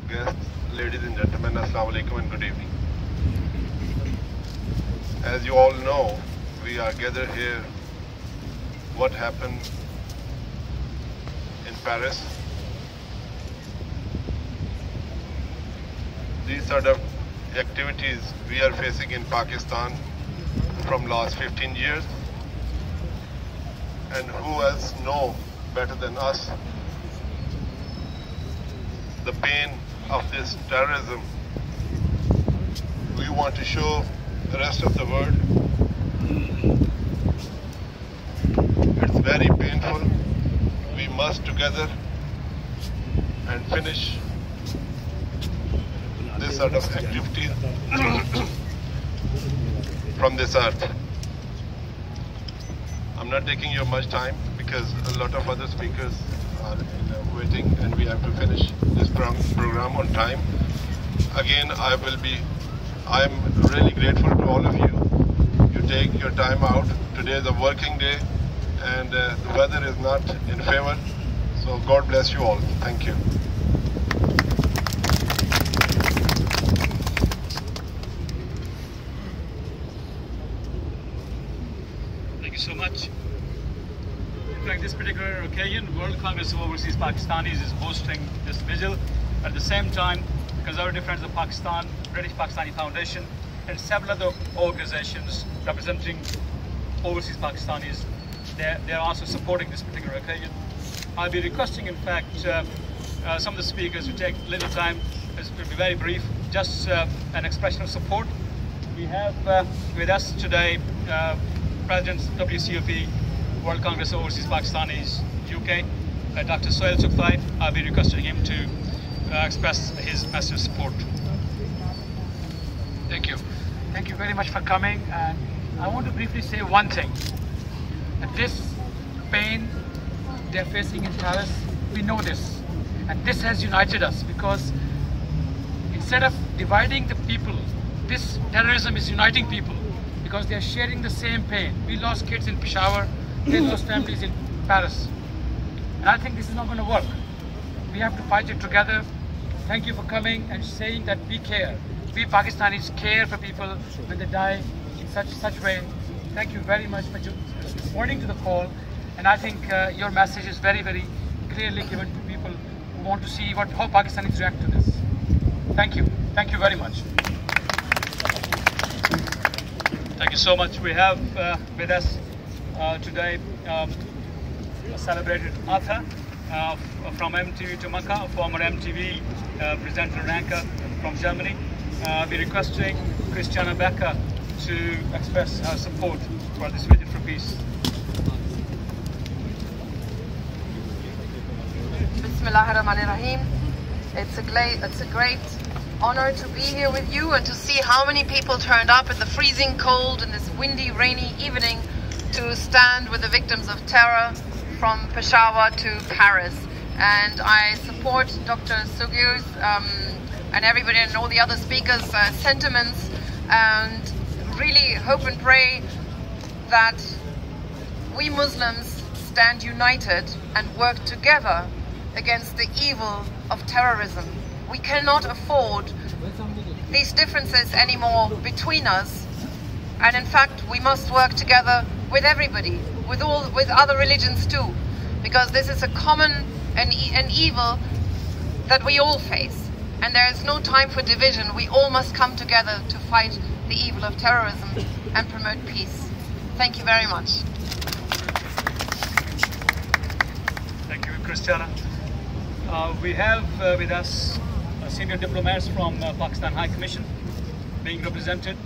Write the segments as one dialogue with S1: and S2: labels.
S1: guests, ladies and gentlemen, Assalamu alaikum and good evening. As you all know, we are gathered here. What happened in Paris? These sort of activities we are facing in Pakistan from last 15 years. And who else know better than us the pain of this terrorism? We want to show the rest of the world. It's very painful. We must together and finish this sort of activity from this earth. I'm not taking you much time because a lot of other speakers are waiting and we have to finish this program on time. Again, I'm really grateful to all of you. You take your time out. Today is a working day and the weather is not in favor. So God bless you all. Thank you.
S2: Thank you so much. In fact, this particular occasion, World Congress of Overseas Pakistanis is hosting this vigil. At the same time, Conservative Friends of Pakistan, British Pakistani Foundation, and several other organizations representing overseas Pakistanis, they're also supporting this particular occasion. I'll be requesting, in fact, some of the speakers to take little time. It will be very brief, just an expression of support. We have with us today President WCOP, World Congress of Overseas Pakistanis, UK, Dr. Suhail Chughtai. I'll be requesting him to express his message of support.
S3: Thank you. Thank you very much for coming. And I want to briefly say one thing. That this pain they're facing in Paris, we know this. And this has united us because instead of dividing the people, this terrorism is uniting people because they're sharing the same pain. We lost kids in Peshawar, they lost families in Paris. And I think this is not going to work. We have to fight it together. Thank you for coming and saying that we care. We Pakistanis care for people when they die in such way. Thank you very much for responding to the call. And I think your message is very, very clearly given to people who want to see how Pakistanis react to this. Thank you. Thank you very much.
S2: Thank you so much. We have with us today a celebrated author from MTV to Mecca, a former MTV presenter and anchor from Germany. I'll be requesting Kristiane to express her support for this vigil for peace.
S4: Bismillahirrahmanirrahim. It's a great honor to be here with you and to see how many people turned up in the freezing cold in this windy, rainy evening to stand with the victims of terror from Peshawar to Paris. And I support Dr. Suhail's and everybody and all the other speakers' sentiments, and really hope and pray that we Muslims stand united and work together against the evil of terrorism. We cannot afford these differences anymore between us, and in fact we must work together with everybody, with other religions too, because this is a common an evil that we all face. And there is no time for division. We all must come together to fight the evil of terrorism and promote peace. Thank you very much.
S2: Thank you, Kristiane. We have with us senior diplomats from Pakistan High Commission, being represented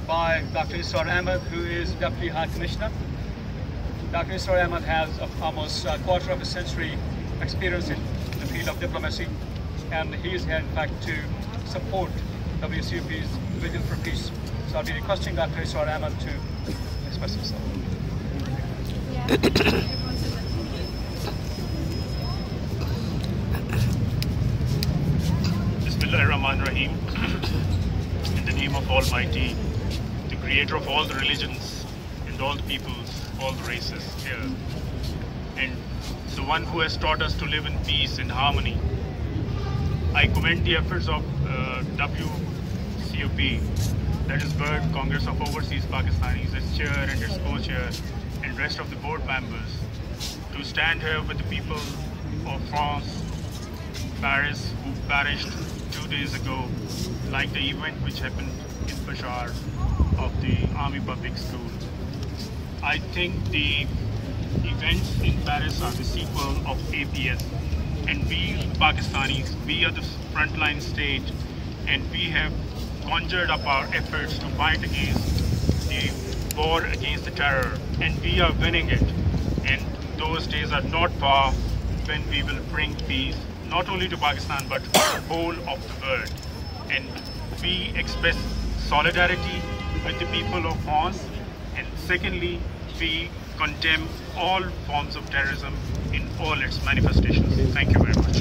S2: by Dr. Israr Ahmed, who is Deputy High Commissioner. Dr. Israr Ahmed has almost a quarter of a century experience in the field of diplomacy, and he is here in fact to support WCOP's Vigil for Peace. So I'll be requesting Dr. Israr Ahmed to express himself.
S5: Bismillahirrahmanirrahim. In the name of Almighty, the creator of all the religions and all the peoples, all the races here, and the one who has taught us to live in peace and harmony, I commend the efforts of WCOP, that is World Congress of Overseas Pakistanis, its chair and its co-chair, and rest of the board members, to stand here with the people of France, Paris, who perished 2 days ago, like the event which happened in Bashar of the Army Public School. I think the events in Paris are the sequel of APS, and we Pakistanis, we are the frontline state, and we have conjured up our efforts to fight against the war against the terror, and we are winning it. And those days are not far when we will bring peace, not only to Pakistan, but to the whole of the world. And we express solidarity with the people of France, and secondly, we condemn all forms of terrorism in all its manifestations. Thank you very much.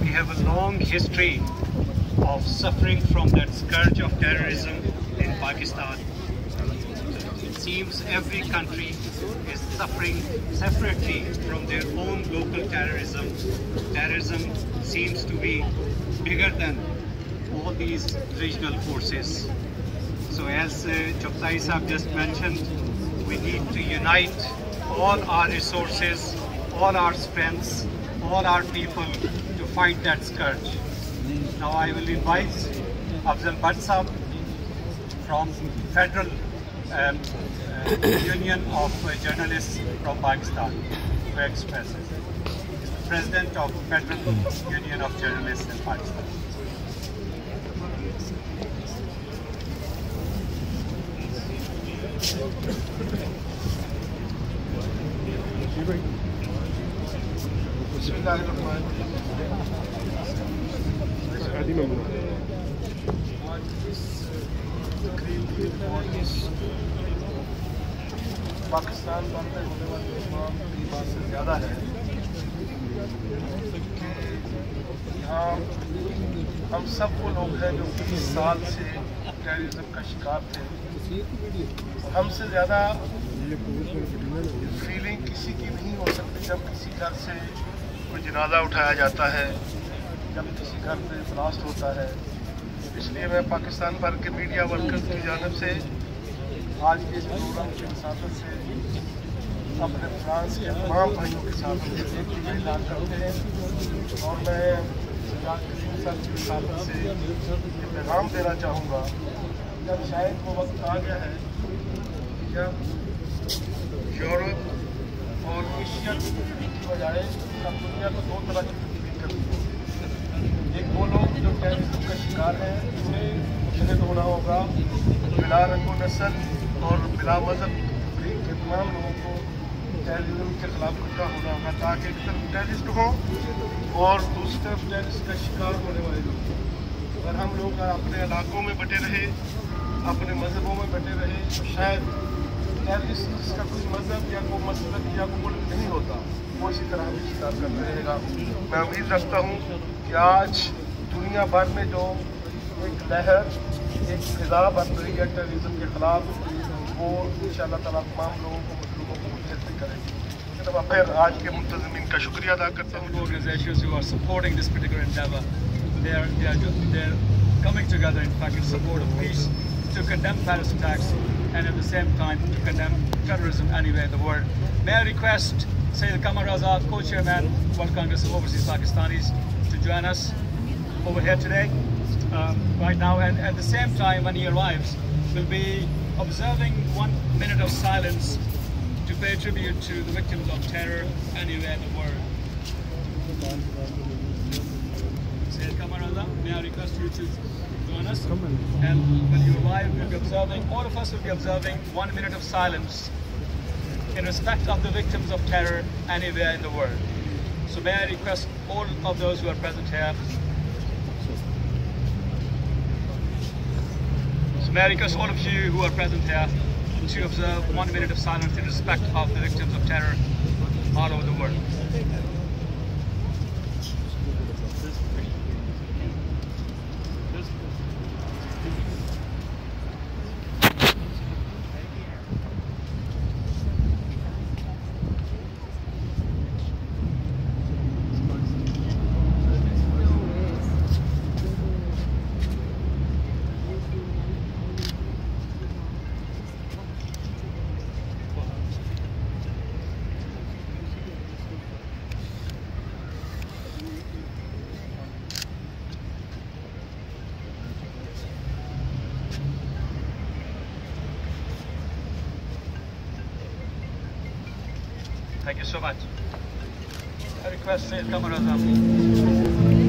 S2: We have a long history of suffering from that scourge of terrorism in Pakistan. It seems every country is suffering separately from their own local terrorism. Terrorism seems to be bigger than all these regional forces. So as Chughtai Sahab just mentioned, we need to unite all our resources, all our strengths, all our people to fight that scourge. Now I will invite Afzal Bhatt Sahab from Federal Union of Journalists from Pakistan to express it. He's the President of Federal Union of Journalists in Pakistan.
S1: Pakistan में होने वाली तमाम बात से ज़्यादा है कि यहाँ हम सब वो लोग हैं जो 20 साल से टेररिज्म का शिकार थे। हमसे ज़्यादा फीलिंग किसी की नहीं हो सकती जब किसी घर से कोई जनाजा उठाया जाता है, जब किसी घर पे ब्लास्ट होता है। इसलिए मैं पाकिस्तान भर के मीडिया वर्कर्स की जानिब से आज के इस प्रोग्राम की वसातत से अपने फ्रांस के तमाम भाइयों के साथ ऐलान करते हैं और मैं सज्जाद करीम साहब की वसातत से ये पैगाम देना चाहूँगा। जब शायद वो वक्त आ गया है जब यूरोप और एशिया की बजाय अब दुनिया को दो तरह की तकलीफ करती है। एक वो लोग जो टेररिज्म का शिकार हैं, उन्हें मुतहद होना होगा बिला रंग नस्ल और बिला मजहब के तमाम लोगों को टेररिज्म के खिलाफ इकट्ठा होना होगा, ताकि एक तरफ टेररिस्ट हों और दूसरी तरफ टेररिस्ट का शिकार होने वाले लोग। अगर हम लोग अपने इलाकों में बटे रहे, अपने मजहबों में बटे रहे, तो शायद टेररिस्ट जिसका कोई मजहब या कोई मसलक या कोई मुल्क नहीं होता, वो इसी तरह हमें शिकार करता रहेगा। मैं उम्मीद रखता हूँ कि आज दुनिया भर में जो एक लहर, एक फिजा बन रही है टेररिज्म के खिलाफ, वो इंशाअल्लाह ताला तमाम लोगों को मजलूमों को मुत्तहद भी करेगी। फिर आज के मुंतज़िमीन का शुक्रिया अदा करता हूँ।
S2: Organizations who are supporting this particular endeavor, they're coming together, in fact, in support of peace, to condemn Paris attacks and at the same time to condemn terrorism anywhere in the world. May I request Syed Qamar Raza, co-chairman, World Congress of Overseas Pakistanis, to join us over here today, right now, and at the same time, when he arrives, we'll be observing 1 minute of silence to pay tribute to the victims of terror anywhere in the world. Syed Qamar Raza, may I request you to join us? And when you arrive, we'll be observing, all of us will be observing 1 minute of silence in respect of the victims of terror anywhere in the world. So may I request all of those who are present here, may I request all of you who are present here to observe 1 minute of silence in respect of the victims of terror all over the world. Thank you so much. I request Syed Qamar Raza, please.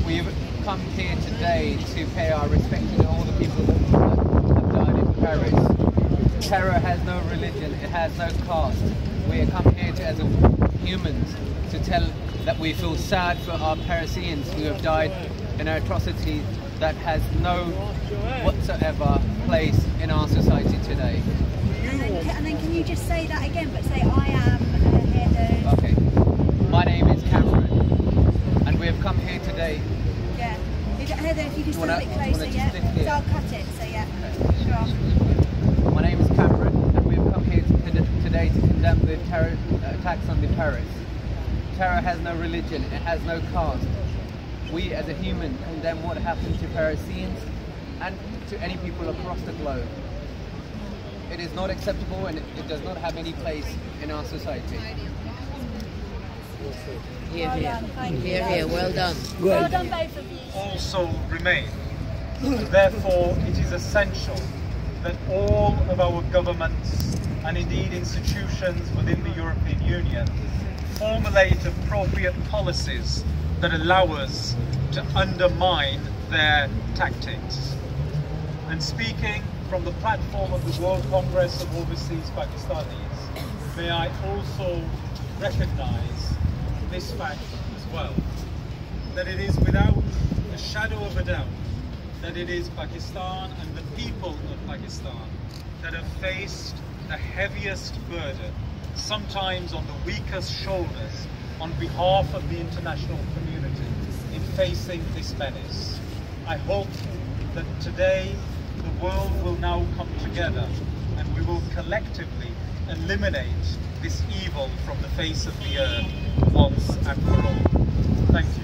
S6: We've come here today to pay our respect to all the people that have died in Paris. Terror has no religion, it has no caste. We have come here as humans to tell that we feel sad for our Parisians who have died in an atrocity that has no whatsoever place in our society today.
S7: And then can you just say that again, but say I am Haider.
S6: Okay. My name is Cameron, and we have come here today.
S7: Yeah. Haider, if you just a bit closer, yeah. So I'll cut it, so yeah. Sure.
S6: My name is Cameron, and we have come here today to condemn the terror attacks on the Paris. Terror has no religion, it has no caste. We as a human condemn what happened to Parisians and to any people across the globe. It is not acceptable and it does not have any place in our society.
S7: Here, here.
S8: Well done.
S7: Well done, both of you.
S9: Also remain. Therefore, it is essential that all of our governments and indeed institutions within the European Union formulate appropriate policies that allow us to undermine their tactics. And speaking from the platform of the World Congress of Overseas Pakistanis, may I also recognize this fact as well, that it is without a shadow of a doubt that it is Pakistan and the people of Pakistan that have faced the heaviest burden, sometimes on the weakest shoulders, on behalf of the international community in facing this menace. I hope that today the world will now come together and we will collectively eliminate this evil from the face of the earth once and for all. Thank you.